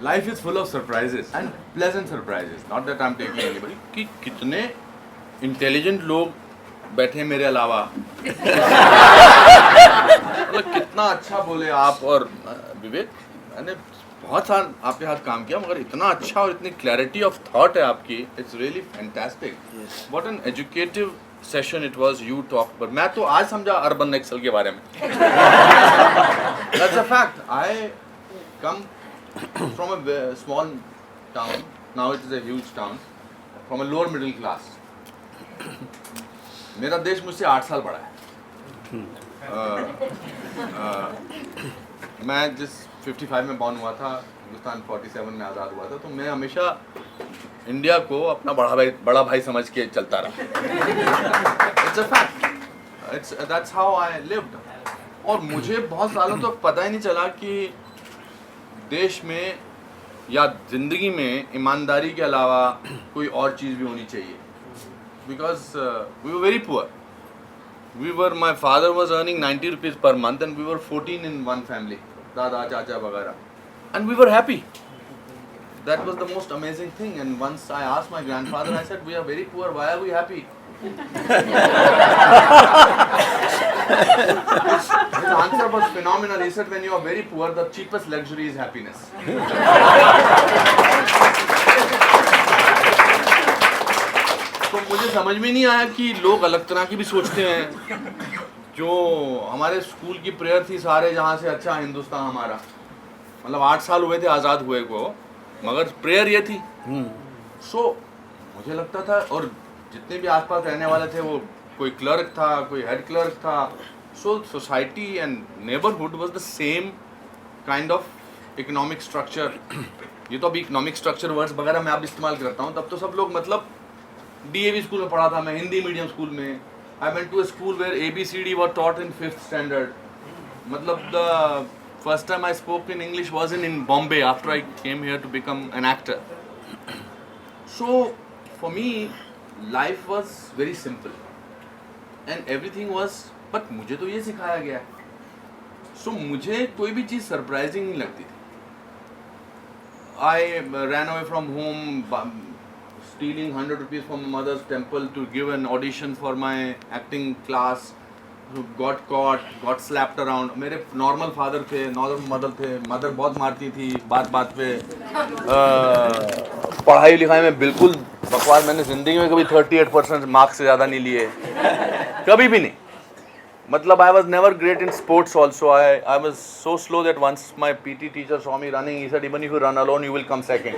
Life is full of surprises and pleasant surprises. Not that I'm taking anybody. कि कितने intelligent लोग बैठे मेरे अलावा मतलब कितना अच्छा बोले आप और विवेक, मैंने बहुत सारा आपके साथ काम किया मगर इतना अच्छा और इतनी क्लैरिटी ऑफ थॉट है आपकी, it's really fantastic. What an educative session it was. You talk, पर मैं तो आज समझा अर्बन एक्सेल के बारे में. That's a fact. I come from a small town, now it is a huge town, from a lower middle class. मेरा देश मुझसे 8 साल बड़ा है. मैं जिस 55 में बॉर्न हुआ था, हिंदुस्तान 47 में आज़ाद हुआ था, तो मैं हमेशा इंडिया को अपना बड़ा भाई समझ के चलता रहा. It's a fact. It's that's how I lived. और मुझे बहुत सालों तक पता ही नहीं चला कि देश में या ज़िंदगी में ईमानदारी के अलावा कोई और चीज़ भी होनी चाहिए. Because we were very poor. My father was earning 90 rupees per month and we were 14 in one family. Dada, chacha, vagara. And we were happy. That was the most amazing thing. And once I asked my grandfather, I said, we are very poor, why are we happy? His answer was phenomenal. He said, when you are very poor, the cheapest luxury is happiness. तो मुझे समझ में नहीं आया कि लोग अलग तरह की भी सोचते हैं. जो हमारे स्कूल की प्रेयर थी, सारे जहाँ से अच्छा हिंदुस्तान हमारा, मतलब 8 साल हुए थे आज़ाद हुए को, मगर प्रेयर ये थी. सो मुझे लगता था, और जितने भी आसपास रहने वाले थे वो कोई क्लर्क था, कोई हेड क्लर्क था. So society and neighbourhood was the same kind of economic structure. ये तो अभी इकोनॉमिक स्ट्रक्चर वर्ड्स वगैरह मैं अब इस्तेमाल करता हूँ, तब तो सब लोग, मतलब डीएवी स्कूल में पढ़ा था मैं, हिंदी मीडियम स्कूल में. I went to a school where ABCD were taught in 5th standard. मतलब the first time I spoke in English was in Bombay after I came here to become an actor. So for me life was very simple and everything was, but मुझे तो ये सिखाया गया. सो मुझे कोई भी चीज़ surprising नहीं लगती थी. I ran away from home, stealing 100 rupees from my mother's temple to give an audition for my acting class. Got caught, got slapped around. मेरे normal father थे, normal mother थे. mother बहुत मारती थी बात बात पे. पढ़ाई लिखाई में बिल्कुल बकवास. मैंने ज़िंदगी में कभी 38% मार्क्स से ज़्यादा नहीं लिए, कभी भी नहीं. मतलब I was never great in sports also. I was so slow that once my PT teacher saw me running, he said, even if you run alone, you will come second.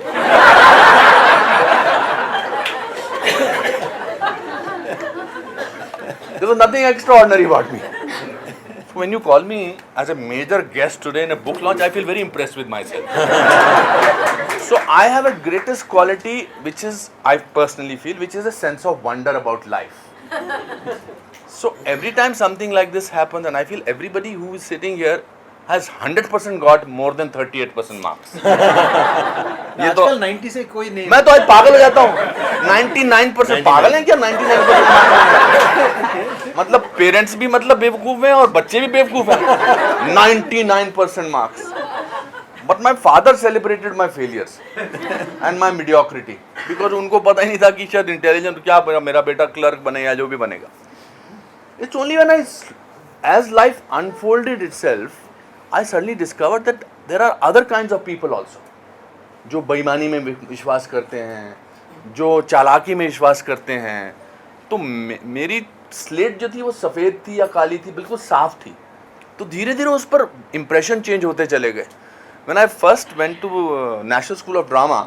There was nothing extraordinary about me. So when you call me as a major guest today in a book launch, I feel very impressed with myself. So I have a greatest quality, which is, I personally feel, which is a sense of wonder about life. So every time something like this happens, and I feel everybody who is sitting here has 100% got more than 38% marks. ये तो 90 से कोई नहीं. मैं तो आज पागल हो जाता हूँ. 99% पागल हैं क्या? 99% मार्क्स. मतलब पेरेंट्स भी मतलब बेवकूफ़ हैं और बच्चे भी बेवकूफ़ हैं. 99% marks. But my father celebrated my failures and my mediocrity because उनको पता ही नहीं था कि शायद इंटेलिजेंट क्या मेरा बेटा क्लर्क बने या जो भी बनेगा. It's only when as life unfolded itself, I suddenly discovered that there are other kinds of people also. जो बेईमानी में विश्वास करते हैं, जो चालाकी में विश्वास करते हैं. तो मेरी स्लेट जो थी वो सफ़ेद थी या काली थी, बिल्कुल साफ थी. तो धीरे धीरे उस पर इम्प्रेशन चेंज होते चले गए. When I first went to National School of Drama,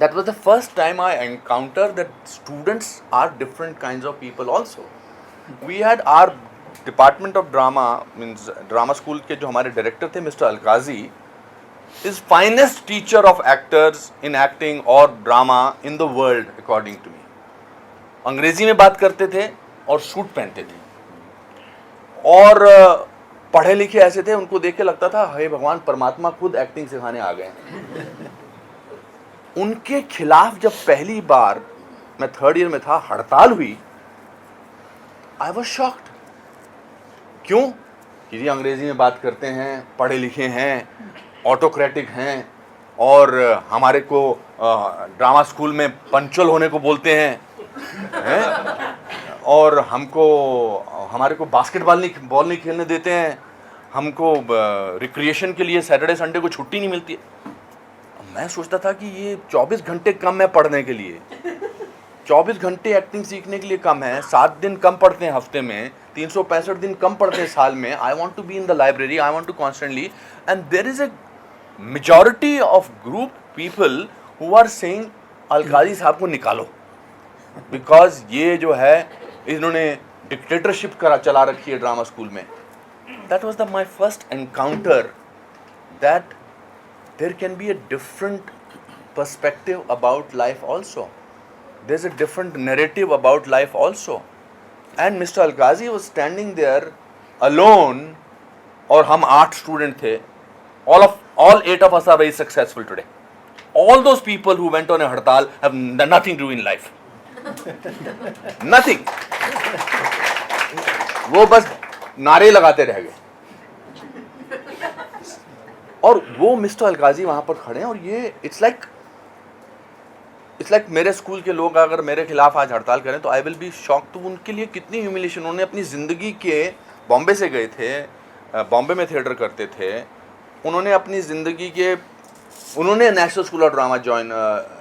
that was the first time I encountered that students are different kinds of people also. We had our department of drama, means drama school के जो हमारे director थे Mr. Alkazi, is finest teacher of actors in acting or drama in the world according to me. अंग्रेजी में बात करते थे और सूट पहनते थे और पढ़े लिखे ऐसे थे, उनको देख के लगता था हे भगवान, परमात्मा खुद एक्टिंग सिखाने आ गए. उनके खिलाफ जब पहली बार मैं 3rd ईयर में था हड़ताल हुई, आई वॉज शॉक्ड. क्यों? कि अंग्रेजी में बात करते हैं, पढ़े लिखे हैं, ऑटोक्रेटिक हैं, और हमारे को ड्रामा स्कूल में पंचुअल होने को बोलते हैं और हमारे को बास्केटबॉल बॉल नहीं खेलने देते हैं, हमको रिक्रिएशन के लिए सैटरडे संडे को छुट्टी नहीं मिलती है। मैं सोचता था कि ये 24 घंटे कम है पढ़ने के लिए, 24 घंटे एक्टिंग सीखने के लिए कम है, 7 दिन कम पढ़ते हैं हफ्ते में, 365 दिन कम पढ़ते हैं साल में। I want to be in the library, I want to constantly, and there is a majority of group people who are saying Alkazi साहब को निकालो, बिकॉज ये जो है इन्होंने डिक्टेटरशिप चला रखी है ड्रामा स्कूल में। That was the my first encounter that there can be a different perspective about life also. There's a different narrative about life also. And Mr. Alkazi was standing there alone, और हम 8 student थे. All 8 of us are very successful today. All those people who went on a hartal have nothing to do in life. Nothing. वो बस नारे लगाते रह गए। और वो मिस्टर अलकाजी वहाँ पर खड़े हैं और ये इट्स लाइक मेरे स्कूल के लोग अगर मेरे खिलाफ आज हड़ताल करें तो आई विल बी शॉक। तो उनके लिए कितनी ह्यूमिलेशन। उन्होंने अपनी ज़िंदगी के, बॉम्बे से गए थे, बॉम्बे में थिएटर करते थे, उन्होंने अपनी ज़िंदगी के, उन्होंने national school of drama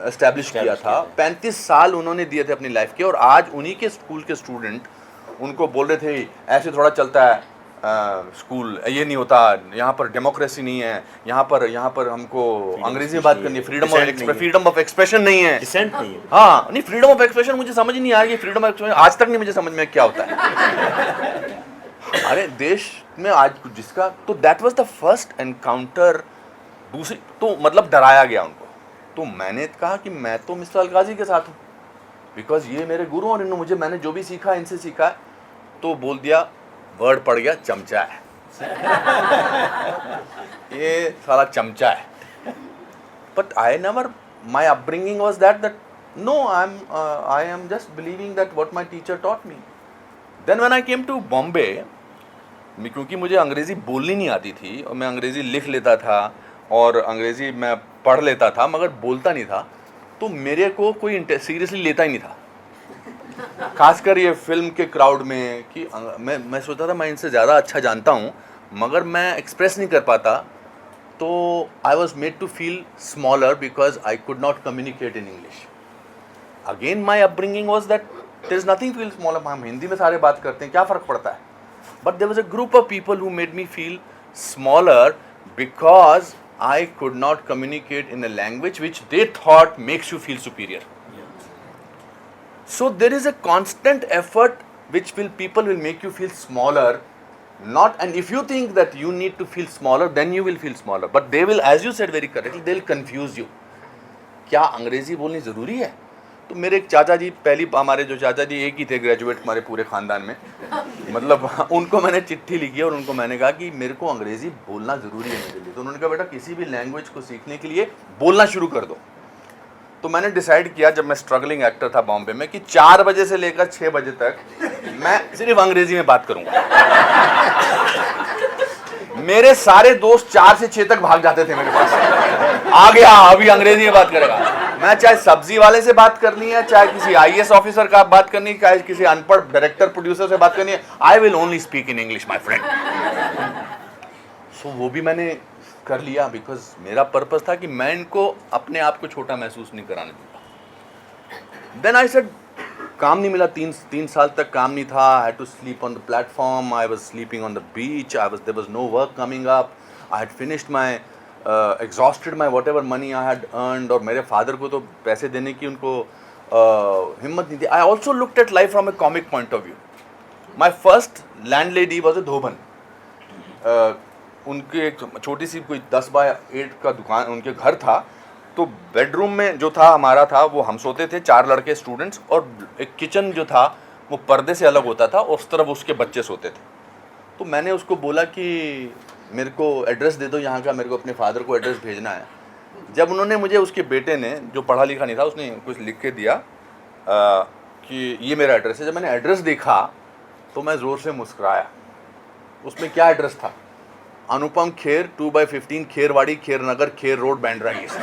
establish किया था, 35 साल उन्होंने दिए थे अपनी लाइफ के, और आज उन्हीं के स्कूल के स्टूडेंट उनको बोल रहे थे ऐसे थोड़ा चलता है स्कूल, ये नहीं होता, यहाँ पर डेमोक्रेसी नहीं है, यहाँ पर हमको अंग्रेजी में बात करनी है, फ्रीडम ऑफ एक्सप्रेशन नहीं है, डिसेंट नहीं है। हाँ नहीं, फ्रीडम ऑफ एक्सप्रेशन मुझे समझ नहीं आ रही, फ्रीडम ऑफ एक्सप्रेशन आज तक नहीं मुझे समझ में क्या होता है हमारे देश में आज जिसका। तो that was the first encounter. दूसरी तो मतलब डराया गया उनको। तो मैंने कहा कि मैं तो मिस्टर अलकाजी के साथ हूँ, बिकॉज ये मेरे गुरु और इन्होंने मैंने जो भी सीखा इनसे सीखा है। तो बोल दिया, वर्ड पड़ गया, चमचा है ये सारा चमचा है। But I never, my upbringing was that no, I am just believing that what my teacher taught me. Then when I came to Bombay, क्योंकि मुझे अंग्रेज़ी बोलनी नहीं आती थी और मैं अंग्रेज़ी लिख लेता था और अंग्रेज़ी मैं पढ़ लेता था मगर बोलता नहीं था, तो मेरे को कोई सीरियसली लेता ही नहीं था, खासकर ये फिल्म के क्राउड में। कि मैं सोचता था मैं इनसे ज़्यादा अच्छा जानता हूँ मगर मैं एक्सप्रेस नहीं कर पाता। तो I was made to feel smaller because I could not communicate in English. Again my upbringing was that there is nothing feel smaller, हम हिंदी में सारे बात करते हैं, क्या फ़र्क पड़ता है। But there was a group of people who made me feel smaller because I could not communicate in a language which they thought makes you feel superior. So there is a constant effort which people will make you feel smaller, not, and if you think that you need to feel smaller, then you will feel smaller. But they will, as you said very correctly, they will confuse you. क्या अंग्रेजी बोलनी ज़रूरी है? तो मेरे एक चाचा जी, हमारे जो चाचा जी एक ही थे ग्रेजुएट हमारे पूरे ख़ानदान में, मतलब उनको मैंने चिट्ठी लिखी और उनको मैंने कहा कि मेरे को अंग्रेज़ी बोलना ज़रूरी है मेरे लिए। तो उन्होंने कहा बेटा किसी भी लैंग्वेज को सीखने के लिए बोलना शुरू कर दो। तो मैंने डिसाइड किया जब मैं स्ट्रगलिंग एक्टर था बॉम्बे में कि 4 बजे से लेकर 6 बजे तक मैं सिर्फ अंग्रेज़ी में बात करूँगा। मेरे सारे दोस्त 4 से 6 तक भाग जाते थे मेरे पास, आ गया अभी अंग्रेज़ी में बात करेगा। मैं चाहे सब्जी वाले से बात करनी है, चाहे किसी IAS ऑफिसर का बात करनी है, चाहे किसी अनपढ़ डायरेक्टर प्रोड्यूसर से बात करनी है, I will only speak in English my friend. So वो भी मैंने कर लिया बिकॉज मेरा पर्पस था कि मैं इनको अपने आप को छोटा महसूस नहीं कराने दूंगा। देन आई सेड काम नहीं मिला, 3 साल तक काम नहीं था। I had to sleep on the platform, I was sleeping on the beach, there was no work coming up, I had finished my exhausted my whatever money I had earned, और मेरे फादर को तो पैसे देने की उनको हिम्मत नहीं थी। I also looked at life from a comic point of view. My first landlady was a धोबन। उनके एक छोटी सी कोई 10 बाय 8 का दुकान, उनके घर था। तो बेडरूम में जो था हमारा था वो हम सोते थे 4 लड़के स्टूडेंट्स, और एक किचन जो था वो पर्दे से अलग होता था, उस तरफ उसके बच्चे सोते थे। तो मैंने उसको बोला कि मेरे को एड्रेस दे दो यहाँ का, मेरे को अपने फादर को एड्रेस भेजना है। जब उन्होंने मुझे, उसके बेटे ने जो पढ़ा लिखा नहीं था, उसने कुछ लिख के दिया कि ये मेरा एड्रेस है। जब मैंने एड्रेस देखा तो मैं ज़ोर से मुस्कुराया। उसमें क्या एड्रेस था? अनुपम खेर 2/15 खेरवाड़ी खेर नगर खेर रोड बैंड्रा ईस्ट।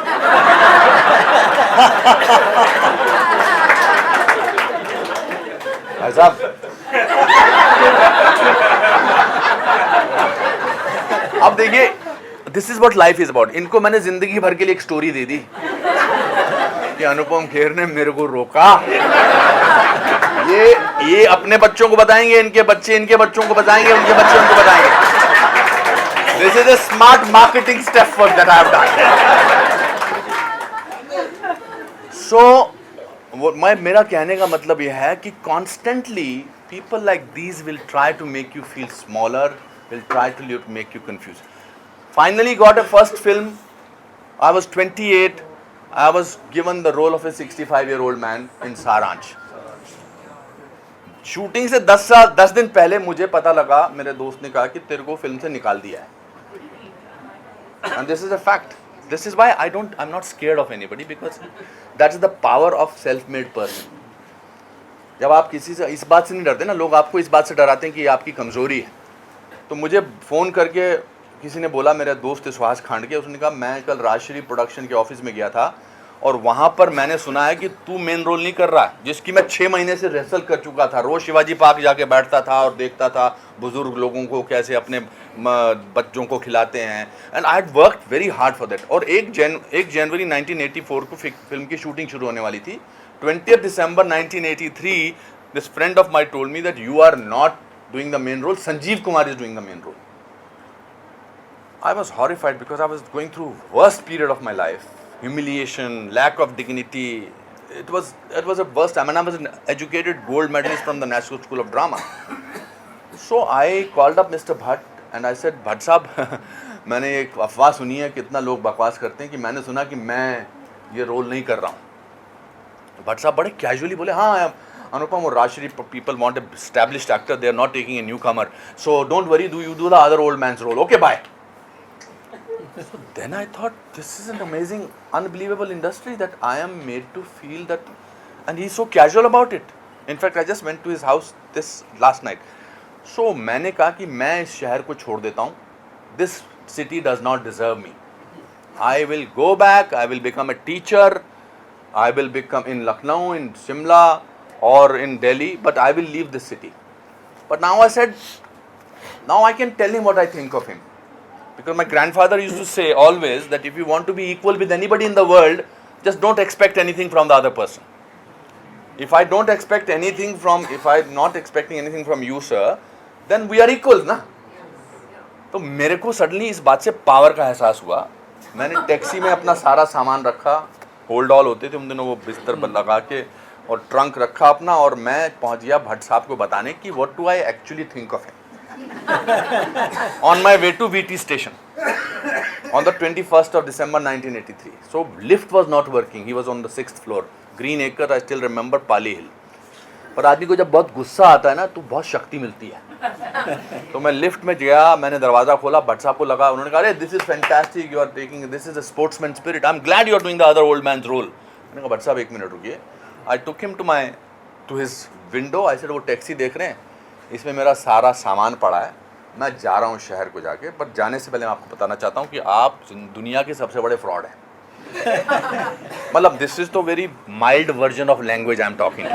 भाई साहब अब देखिए, this is what life is about. इनको मैंने जिंदगी भर के लिए एक स्टोरी दे दी कि अनुपम खेर ने मेरे को रोका। ये अपने बच्चों को बताएंगे, इनके बच्चे इनके बच्चों को बताएंगे, उनके बच्चे उनको बताएंगे। This is a smart marketing step for that I have done. So मेरा कहने का मतलब यह है कि constantly people like these will try to make you feel smaller, will try to make you confused. Finally got a first film. I was 28. I was given the role of a 65-year-old man in Saransh. Shooting से 10 दिन पहले मुझे पता लगा, मेरे दोस्त ने कहा कि तेरे को फिल्म से निकाल दिया है। And this is a fact. This is why I'm not scared of anybody, because that is the power of self-made person. जब आप किसी से इस बात से नहीं डरते ना, लोग आपको इस बात से डराते हैं कि ये आपकी कमज़ोरी है। तो मुझे फ़ोन करके किसी ने बोला, मेरा दोस्त है सुहास खांडके, उसने कहा मैं कल राजश्री प्रोडक्शन के ऑफिस में गया था और वहाँ पर मैंने सुना है कि तू मेन रोल नहीं कर रहा है, जिसकी मैं 6 महीने से रिहर्सल कर चुका था। रोज़ शिवाजी पार्क जाके बैठता था और देखता था बुजुर्ग लोगों को कैसे अपने बच्चों को खिलाते हैं। And I had worked very hard for that. और 1 जनवरी 1984 को फिल्म की शूटिंग शुरू होने वाली थी। 20 December 1983 this friend of my told me that you are not doing the main role, Sanjeev Kumar is doing the main role. I was horrified because I was going through worst period of my life. Humiliation, lack of dignity. It was a worst time, and I was an educated gold medalist from the National School of Drama. So I called up Mr. Bhatt and I said, Bhatt साहब मैंने एक अफवाह सुनी है, कितना लोग बकवास करते हैं कि मैंने सुना कि मैं ये रोल नहीं कर रहा हूँ। भट्ट साहब बड़े कैजुअली बोले, हाँ अनुपम और Rajshree people want an established actor, they are not taking a newcomer, so don't worry, you do the other old man's role, okay, bye. So then I thought, this is an amazing, unbelievable industry that I am made to feel that, and he's so casual about it. In fact, I just went to his house this last night. So मैंने कहा कि मैं इस शहर को छोड़ देता हूँ. This city does not deserve me. I will go back. I will become a teacher. I will become in Lucknow, in Shimla, or in Delhi. But I will leave this city. But now I said, now I can tell him what I think of him. Because my grandfather used to say always that if you want to be equal with anybody in the world, just don't expect anything from the other person. If I'm not expecting anything from you, sir, then we are equals, ना? तो मेरे को suddenly इस बात से power का एहसास हुआ. मैंने टैक्सी में अपना सारा सामान रखा, होल्ड ऑल होते थे उन दिनों, वो बिस्तर पर लगा के और ट्रंक रखा अपना, और मैं पहुंच गया भट्ट साहब को बताने कि what do I actually think of him. On my way to VT station on the 21st of December 1983. So lift was not working. He was on the 6th floor. Green Acre, I still remember, Pali Hill. पर आदमी को जब बहुत गुस्सा आता है ना तो बहुत शक्ति मिलती है. तो मैं लिफ्ट में गया, मैंने दरवाज़ा खोला, भट्ट साहब को लगा, उन्होंने कहा अरे this is fantastic, you are taking, this is a sportsman spirit, I am glad you are doing the other old man's role. मैंने कहा भट्ट साहब 1 मिनट रुकिए. I took him to his window. I said वो taxi देख रहे हैं, इसमें मेरा सारा सामान पड़ा है, मैं जा रहा हूँ शहर को जाके. पर जाने से पहले मैं आपको बताना चाहता हूँ कि आप दुनिया के सबसे बड़े फ्रॉड हैं. मतलब दिस इज तो very mild version of language I am talking.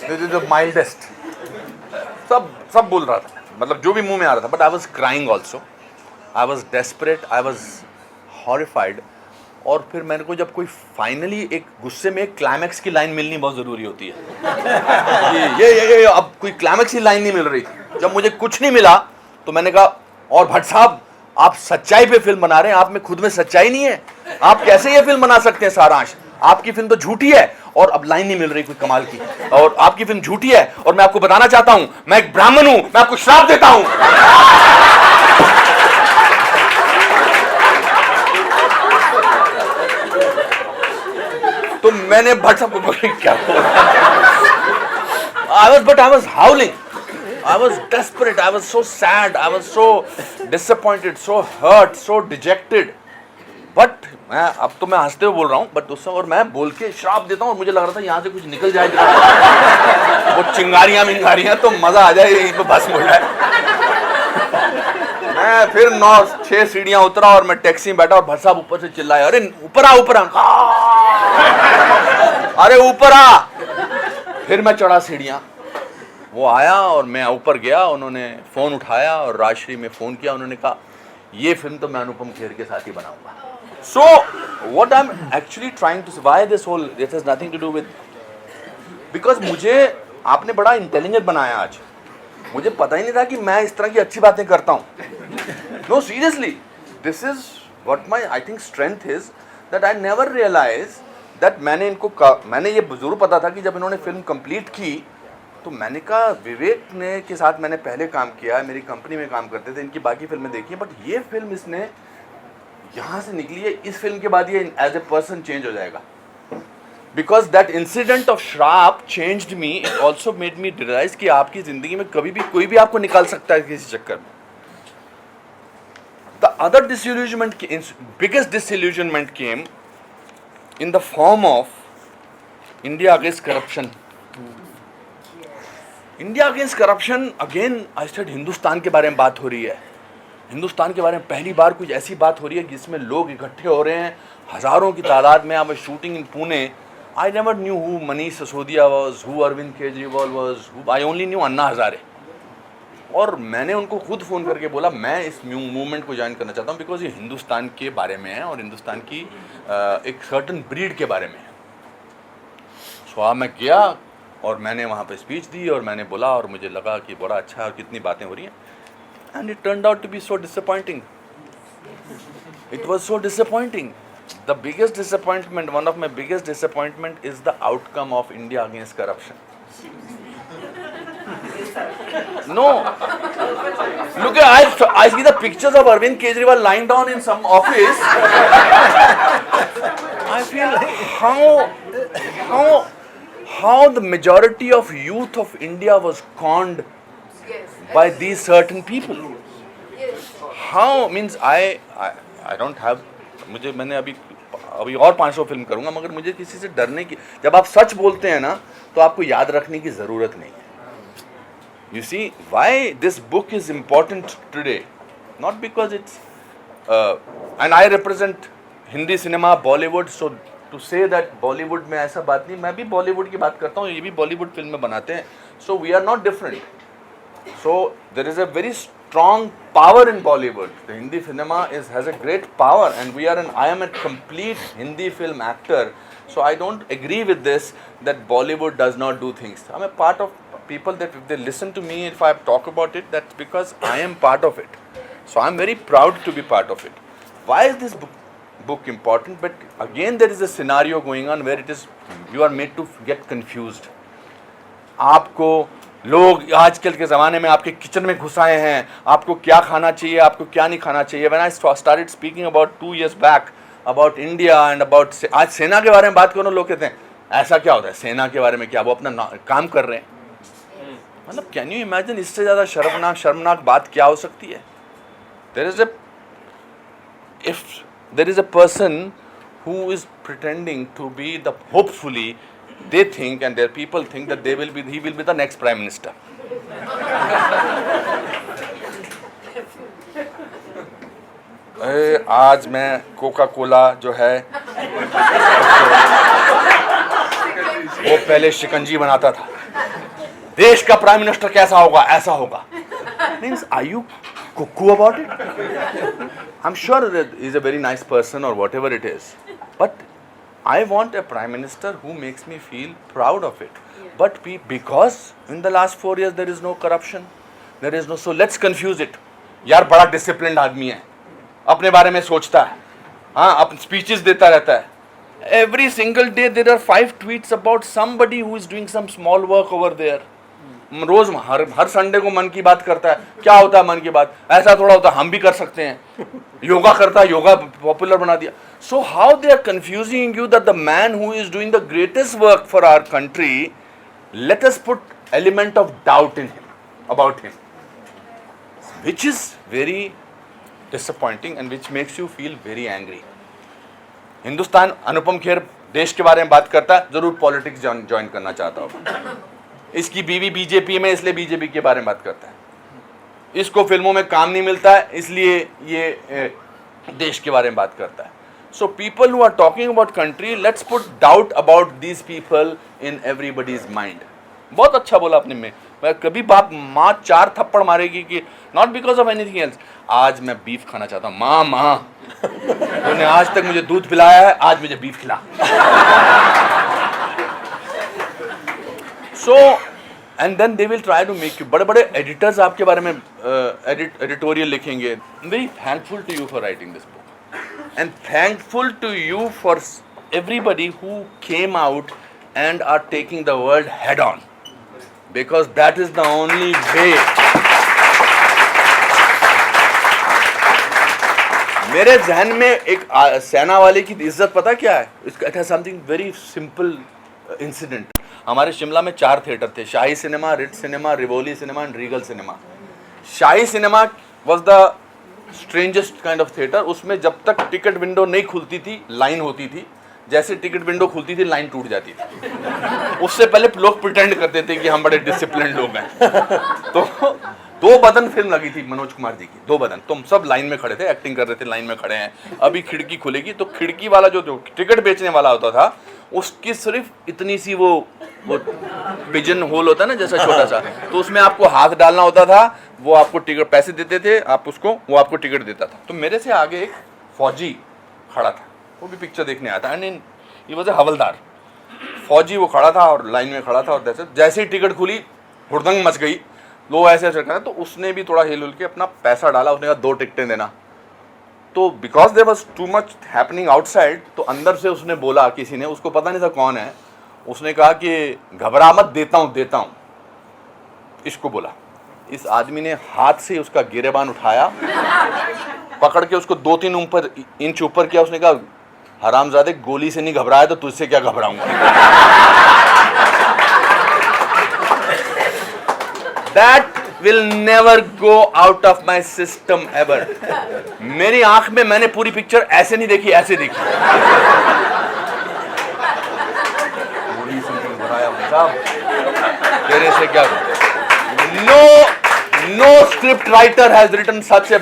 This is the mildest. सब बोल रहा था, मतलब जो भी मुंह में आ रहा था. But I was crying also, I was desperate, I was horrified. और फिर मेरे को जब कोई फाइनली एक गुस्से में एक क्लाइमैक्स की लाइन मिलनी बहुत ज़रूरी होती है. ये अब कोई क्लाइमैक्स की लाइन नहीं मिल रही. जब मुझे कुछ नहीं मिला तो मैंने कहा, और भट्ट साहब आप सच्चाई पे फिल्म बना रहे हैं, आप में खुद में सच्चाई नहीं है, आप कैसे ये फिल्म बना सकते हैं सारांश, आपकी फिल्म तो झूठी है. और अब लाइन नहीं मिल रही कोई कमाल की, और आपकी फिल्म झूठी है, और मैं आपको बताना चाहता हूं मैं एक ब्राह्मण हूं, मैं आपको श्राप देता हूं. तो मैंने भट्ट साहब को क्या I was howling. I was desperate. I was so sad. I was so disappointed, so hurt, so dejected. But अब तो मैं हंसते हुए बोल रहा हूँ, बट उस समय और मैं बोल के श्राप देता हूँ और मुझे लग रहा था यहाँ से कुछ निकल जाए, वो चिंगारियाँ मिंगारियाँ तो मजा आ जाए, यहीं पे बस हो जाए। मैं फिर 9-6 सीढ़ियाँ उतरा और मैं टैक्सी में बैठा और भाई साहब ऊपर से चिल्लाया, अरे ऊपर आ ऊपर आ, अरे ऊपर आ। फिर मैं चढ़ा सीढ़ियाँ, वो आया और मैं ऊपर गया, उन्होंने फ़ोन उठाया और राजश्री में फ़ोन किया, उन्होंने कहा ये फिल्म तो मैं अनुपम खेर के साथ ही बनाऊंगा। So what I am actually trying to why this whole, this has nothing to do with, because मुझे आपने बड़ा इंटेलिजेंट बनाया आज, मुझे पता ही नहीं था कि मैं इस तरह की अच्छी बातें करता हूँ। No seriously, this is what my I think strength is, that I never realise that मैंने ये जरूर पता था कि जब इन्होंने फिल्म कंप्लीट की तो मैंने कहा विवेक ने के साथ मैंने पहले काम किया, मेरी कंपनी में काम करते थे, इनकी बाकी फिल्में देखी हैं, बट ये फिल्म इसने यहाँ से निकली है, इस फिल्म के बाद ये एज ए पर्सन चेंज हो जाएगा। बिकॉज दैट इंसिडेंट ऑफ श्राप changed me, it also made me realise कि आपकी जिंदगी में कभी भी कोई भी आपको निकाल सकता है किसी चक्कर में। The other disillusionment, biggest disillusionment came in the form of India against corruption. India against corruption, again I said Hindustan के बारे में बात हो रही है, हिंदुस्तान के बारे में पहली बार कुछ ऐसी बात हो रही है जिसमें लोग इकट्ठे हो रहे हैं हज़ारों की तादाद में। I shooting in Pune, I never knew who Manish Sisodia was, who Arvind Kejriwal was, I only knew Anna Hazare. और मैंने उनको खुद फ़ोन करके बोला मैं इस मूवमेंट को ज्वाइन करना चाहता हूँ बिकॉज ये हिंदुस्तान के बारे में है और हिंदुस्तान की एक सर्टन ब्रीड के बारे में है। सो मैं गया और मैंने वहाँ पे स्पीच दी और मैंने बोला और मुझे लगा कि बड़ा अच्छा और कितनी बातें हो रही हैं, and it turned out to be so disappointing. It was so disappointing. The biggest disappointment, one of my biggest disappointment is the outcome of India against corruption. No, look at I see the pictures of Arvind Kejriwal lying down in some office. I feel how the majority of youth of India was conned by these certain people. How means I don't have, मैंने अभी और 500 film करूंगा मगर मुझे किसी से डरने की, जब आप सच बोलते हैं ना तो आपको याद रखने की जरूरत नहीं है। You see why this book is important today, not because it's and I represent Hindi cinema, Bollywood, so to say that Bollywood में ऐसा बात नहीं, मैं भी Bollywood की बात करता हूँ, ये भी Bollywood फिल्में बनाते हैं, so we are not different. So there is a very strong power in Bollywood. The Hindi cinema has a great power, and I am a complete Hindi film actor, so I don't agree with this that Bollywood does not do things. I'm a part of people that if they listen to me, if I talk about it, that's because I am part of it. So I'm very proud to be part of it. Why is this book important? But again there is a scenario going on where it is, you are made to get confused. आपको लोग आजकल के ज़माने में आपके kitchen में घुसाए हैं, आपको क्या खाना चाहिए, आपको क्या नहीं खाना चाहिए। When I started speaking about 2 years back about India and about, आज सेना के बारे में बात करो, लोग कहते हैं ऐसा क्या होता है सेना के बारे में, क्या वो अपना काम कर रहे हैं। मतलब कैन यू इमेजिन, इससे ज़्यादा शर्मनाक बात क्या हो सकती है। If there is a person who is pretending to be the, hopefully they think and their people think that he will be the next prime minister. आज मैं कोका कोला जो है वो पहले शिकंजी बनाता था, देश का प्राइम मिनिस्टर कैसा होगा, ऐसा होगा। Means are you cuckoo about it? I'm sure that he's a very nice person or whatever it is, but I want a prime minister who makes me feel proud of it. But because in the last 4 years there is no corruption, there is no, so let's confuse it. यार बड़ा disciplined आदमी है, अपने बारे में सोचता है, हाँ अपने स्पीचेस देता रहता है। Every single day there are 5 tweets about somebody who is doing some small work over there. रोज हर संडे को मन की बात करता है। क्या होता है मन की बात, ऐसा थोड़ा होता है, हम भी कर सकते हैं। योगा करता है, योगा पॉपुलर बना दिया। So how they are confusing you that the man who is doing the greatest work for our country, let us put element of doubt in him, about him, which is very disappointing and which makes you feel very angry. Hindustan, Anupam Kher देश के बारे में बात करता है, जरूर politics join करना चाहता होगा। इसकी बीवी बीजेपी में, इसलिए बीजेपी के बारे में बात करता है। इसको फिल्मों में काम नहीं मिलता है, इसलिए ये देश के बारे में बात करता है। So people who are talking about country, let's put doubt about these people in everybody's mind. बहुत अच्छा बोला आपने। मैं कभी बाप माँ 4 थप्पड़ मारेगी कि not because of anything else, आज मैं बीफ खाना चाहता हूँ। माँ तूने आज तक मुझे दूध पिलाया है, आज मुझे बीफ खिला। So and then they will try to make you, बड़े बड़े एडिटर्स आपके बारे में एडिटोरियल लिखेंगे। Very thankful to you for writing this book, and thankful to you for everybody who came out and are taking the world head on, because that is the only way. मेरे जहन में एक सेना वाले की इज्जत पता क्या है? It has something very simple incident. हमारे शिमला में 4 थिएटर थे, Shahi cinema, Ritz cinema, Rivoli cinema and Regal cinema. Shahi cinema was the strangest kind of theatre. उसमें जब तक टिकट विंडो नहीं खुलती थी, लाइन होती थी। जैसे टिकट विंडो खुलती थी, लाइन टूट जाती थी। उससे पहले लोग प्रिटेंड करते थे कि हम बड़े डिसिप्लिन लोग हैं। तो 2 बदन फिल्म लगी थी मनोज कुमार जी की, 2 बदन। तुम सब लाइन में खड़े थे, एक्टिंग कर रहे थे, लाइन में खड़े हैं। अभी खिड़की खुलेगी तो खिड़की वाला जो टिकट बेचने वाला होता था, उसकी सिर्फ इतनी सी वो पिजन होल होता है ना, जैसा छोटा सा, तो उसमें आपको हाथ डालना होता था। वो आपको टिकट, पैसे देते थे आप उसको, वो आपको टिकट देता था। तो मेरे से आगे एक फौजी खड़ा था, वो भी पिक्चर देखने आया था। एंड ये वजह हवलदार फौजी, वो खड़ा था और लाइन में खड़ा था। और जैसे ही टिकट खुली, हुड़दंग मच गई, लोग ऐसे ऐसे करते। तो उसने भी थोड़ा हिल के अपना पैसा डाला। उसने कहा 2 टिकटें देना। तो because there was too much happening outside, तो अंदर से उसने बोला, किसी ने, उसको पता नहीं था कौन है, उसने कहा कि घबरा मत, देता हूँ। इसको बोला। इस आदमी ने हाथ से उसका गिरेबान उठाया, पकड़ के उसको 2-3 इंच ऊपर किया। उसने कहा, हरामजादे, गोली से नहीं घबराया तो तुझसे क्या घबराऊंगा। That will never go out of my system ever. मेरी आंख में मैंने पूरी पिक्चर ऐसे नहीं देखी, ऐसे देखी। गोली से नहीं घबराया साहब, तेरे से क्या। No script writer has written such a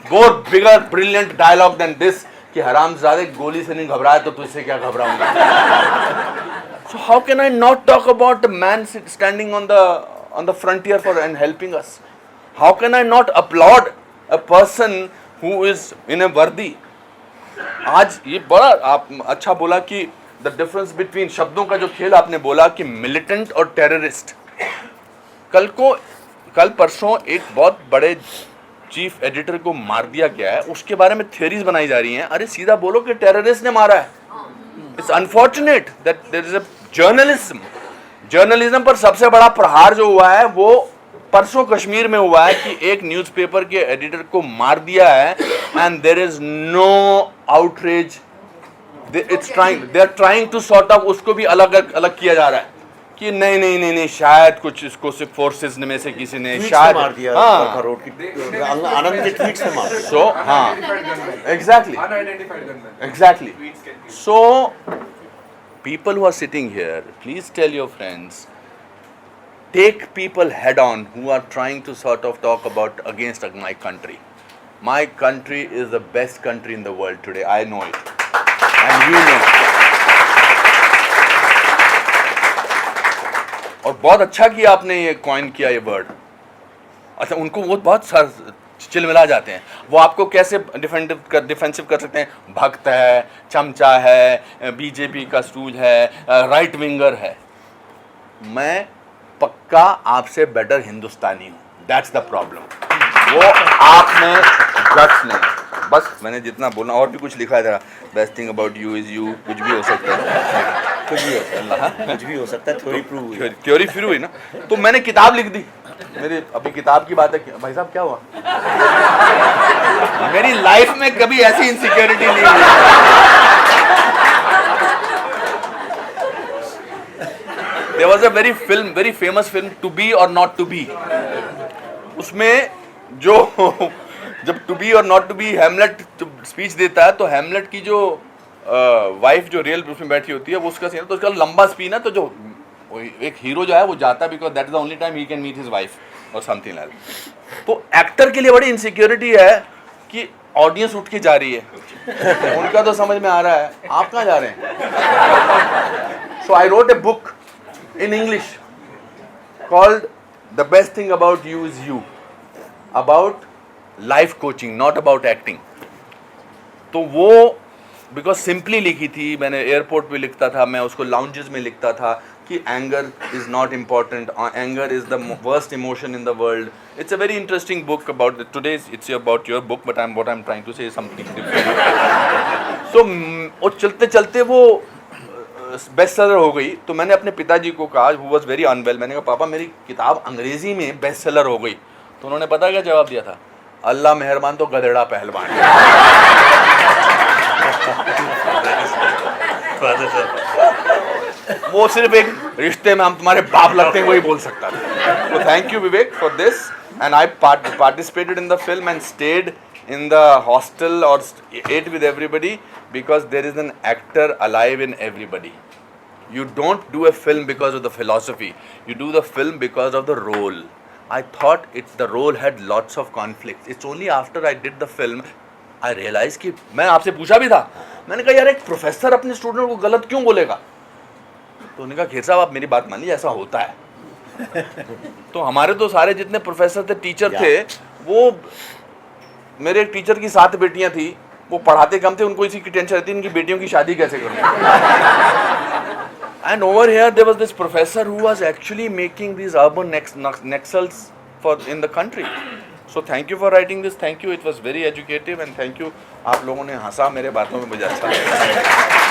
more bigger, brilliant dialogue than this. कि हरामजादे, गोली से नहीं घबराया तो तुझसे क्या घबराऊंगा। So how can I not talk about the man standing on the frontier for and helping us? How can I not applaud a person who is in a वर्दी? आज ये बड़ा आप अच्छा बोला कि the difference between, शब्दों का जो खेल आपने बोला कि militant और terrorist। कल परसों एक बहुत बड़े चीफ एडिटर को मार दिया गया है, उसके बारे में थ्योरीज बनाई जा रही हैं। अरे सीधा बोलो कि टेररिस्ट ने मारा है। It's unfortunate that there is a journalism पर सबसे बड़ा प्रहार जो हुआ है वो परसों कश्मीर में हुआ है कि एक न्यूज़पेपर के एडिटर को मार दिया है। And there is no outreach, they are trying to sort out, उसको भी अलग किया जा रहा है कि नहीं, शायद कुछ इसको सिर्फ फोर्सेस में से किसी ने शायद मार दिया। हाँ, आनंद के ट्वीट से मार दिया। सो हाँ, exactly. So people who are sitting here, please tell your friends, take people head on who are trying to sort of talk about against my country. My country is the best country in the world today. I know it, and you know. और बहुत अच्छा किया आपने ये coin किया ये word. अच्छा, उनको वो बहुत चिलमिला जाते हैं। वो आपको कैसे डिफेंसिव कर सकते हैं? भक्त है, चमचा है, बीजेपी का स्टूल है, राइट विंगर है। मैं पक्का आपसे बेटर हिंदुस्तानी हूँ। That's the problem. वो आप में गट्स नहीं। बस मैंने जितना बोलना, और भी कुछ लिखा है जरा, best thing about you is you, कुछ भी हो सकता है, कुछ भी हो सकता है, कुछ भी हो सकता है। थ्योरी फिर हुई ना, तो मैंने किताब लिख दी। मेरी अभी किताब की बात है। भाई साहब क्या हुआ? मेरी लाइफ में कभी ऐसी इनसिक्योरिटी नहीं हुई। There was a very famous film, To Be or Not to Be. उसमें जो जब टू बी और नॉट टू बी, हैमलेट जब स्पीच देता है तो हैमलेट की जो वाइफ जो रियल उसमें बैठी होती है वो उसका सीन है, तो उसका लंबा स्पीन है, तो जो एक हीरो जो है वो जाता है because that is the only time he can meet his wife और समथिंग लाइक। तो एक्टर के लिए बड़ी इनसिक्योरिटी है कि ऑडियंस उठ के जा रही है, उनका तो समझ में आ रहा है, आप कहाँ जा रहे हैं। So I wrote a book in English called The Best Thing About You Is You, about life coaching, not about acting. तो वो बिकॉज सिंपली लिखी थी, मैंने एयरपोर्ट पे लिखता था, मैं उसको लाउंजेस में लिखता था कि anger is not important, anger is the worst emotion in the world. It's a very interesting book about today, it's about your book but I am trying to say something different. So वो चलते चलते वो best seller हो गई। तो मैंने अपने पिताजी को कहा, हु वाज वेरी अनवेल, मैंने कहा पापा मेरी किताब अंग्रेजी में बेस्ट सेलर हो गई। तो उन्होंने पता क्या जवाब दिया था, अल्लाह मेहरबान तो गधेड़ा पहलवान। वो सिर्फ एक रिश्ते में हम तुम्हारे बाप लगते हैं वही बोल सकता था। तो thank you Vivek for this, and I participated in the film and stayed in the hostel or ate with everybody because there is an actor alive in everybody. You don't do a film because of the philosophy, you do the film because of the role. I thought the role had lots of conflicts. It's only after I did the film I realized कि मैं आपसे पूछा भी था, मैंने कहा यार एक प्रोफेसर अपने स्टूडेंट को गलत क्यों बोलेगा। तो उन्होंने कहा खेर साहब आप मेरी बात मानिए, ऐसा होता है। तो हमारे तो सारे जितने प्रोफेसर थे, टीचर थे, वो मेरे एक टीचर की 7 बेटियां थी, वो पढ़ाते कम थे, उनको इसी की टेंशन रहती इनकी बेटियों की शादी कैसे करूं। And over here there was this professor who was actually making these urban nexals for in the country. So thank you for writing this, thank you, it was very educative and thank you. आप लोगों ने हंसा मेरे बातों में, मुझे अच्छा लगा।